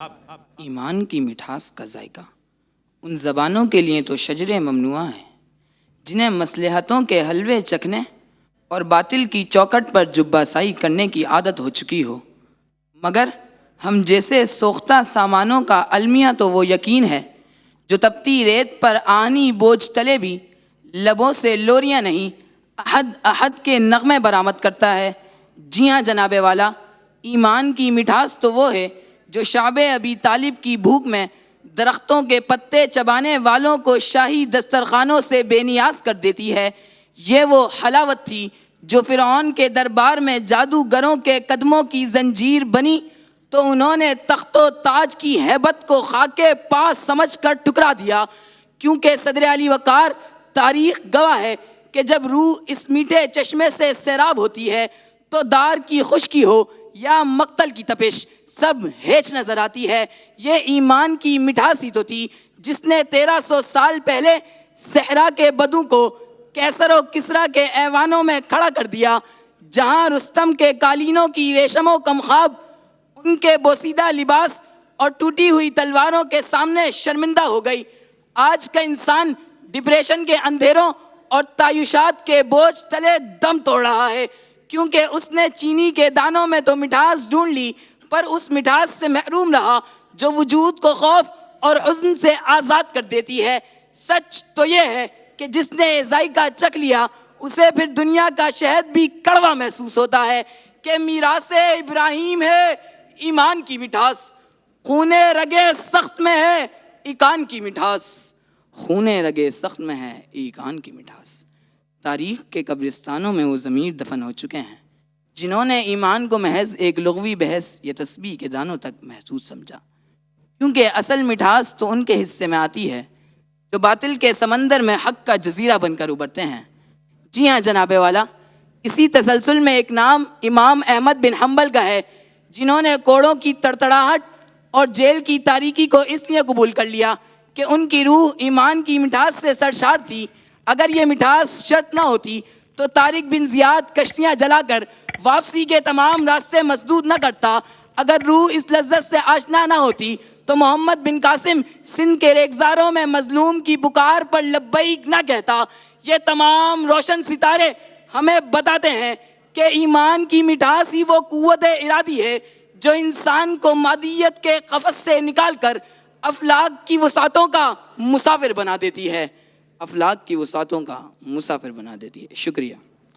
ایمان کی مٹھاس کا ذائقہ ان زبانوں کے لیے تو شجر ممنوعہ ہیں جنہیں مصلحتوں کے حلوے چکھنے اور باطل کی چوکٹ پر جبہ سائی کرنے کی عادت ہو چکی ہو، مگر ہم جیسے سوختہ سامانوں کا المیہ تو وہ یقین ہے جو تپتی ریت پر آہنی بوجھ تلے بھی لبوں سے لوریاں نہیں احد احد کے نغمے برآمد کرتا ہے۔ جی ہاں جناب والا، ایمان کی مٹھاس تو وہ ہے جو شعب ابی طالب کی بھوک میں درختوں کے پتے چبانے والوں کو شاہی دسترخوانوں سے بے نیاز کر دیتی ہے۔ یہ وہ حلاوت تھی جو فرعون کے دربار میں جادوگروں کے قدموں کی زنجیر بنی تو انہوں نے تخت و تاج کی ہیبت کو خاک پاس سمجھ کر ٹکرا دیا، کیونکہ صدر علی وقار تاریخ گواہ ہے کہ جب روح اس میٹھے چشمے سے سیراب ہوتی ہے تو دار کی خشکی ہو یا مقتل کی تپش سب ہیچ نظر آتی ہے۔ یہ ایمان کی مٹھاس ہی تو تھی جس نے 1300 سال پہلے صحرا کے بدو کو کیسر و کسرا کے ایوانوں میں کھڑا کر دیا، جہاں رستم کے قالینوں کی ریشم و کمخاب ان کے بوسیدہ لباس اور ٹوٹی ہوئی تلواروں کے سامنے شرمندہ ہو گئی۔ آج کا انسان ڈپریشن کے اندھیروں اور تعیشات کے بوجھ تلے دم توڑ رہا ہے، کیونکہ اس نے چینی کے دانوں میں تو مٹھاس ڈھونڈ لی پر اس مٹھاس سے محروم رہا جو وجود کو خوف اور حزن سے آزاد کر دیتی ہے۔ سچ تو یہ ہے کہ جس نے ذائقہ چکھ لیا اسے پھر دنیا کا شہد بھی کڑوا محسوس ہوتا ہے کہ میراث ابراہیم ہے ایمان کی مٹھاس، خون رگے سخت میں ہے ایقان کی مٹھاس، خون رگے سخت میں ہے ایقان کی مٹھاس۔ تاریخ کے قبرستانوں میں وہ ضمیر دفن ہو چکے ہیں جنہوں نے ایمان کو محض ایک لغوی بحث یا تسبیح کے دانوں تک محدود سمجھا، کیونکہ اصل مٹھاس تو ان کے حصے میں آتی ہے جو باطل کے سمندر میں حق کا جزیرہ بن کر ابھرتے ہیں۔ جی ہاں جناب والا، اسی تسلسل میں ایک نام امام احمد بن حنبل کا ہے جنہوں نے کوڑوں کی تڑتڑاہٹ اور جیل کی تاریکی کو اس لیے قبول کر لیا کہ ان کی روح ایمان کی مٹھاس سے سرشار تھی۔ اگر یہ مٹھاس شرط نہ ہوتی تو طارق بن زیاد کشتیاں جلا کر واپسی کے تمام راستے مسدود نہ کرتا، اگر روح اس لذت سے آشنا نہ ہوتی تو محمد بن قاسم سندھ کے ریگزاروں میں مظلوم کی پکار پر لبیک نہ کہتا۔ یہ تمام روشن ستارے ہمیں بتاتے ہیں کہ ایمان کی مٹھاس ہی وہ قوت ارادی ہے جو انسان کو مادیت کے قفس سے نکال کر افلاک کی وسعتوں کا مسافر بنا دیتی ہے، افلاک کی وسعتوں کا مسافر بنا دیتی ہے۔ شکریہ۔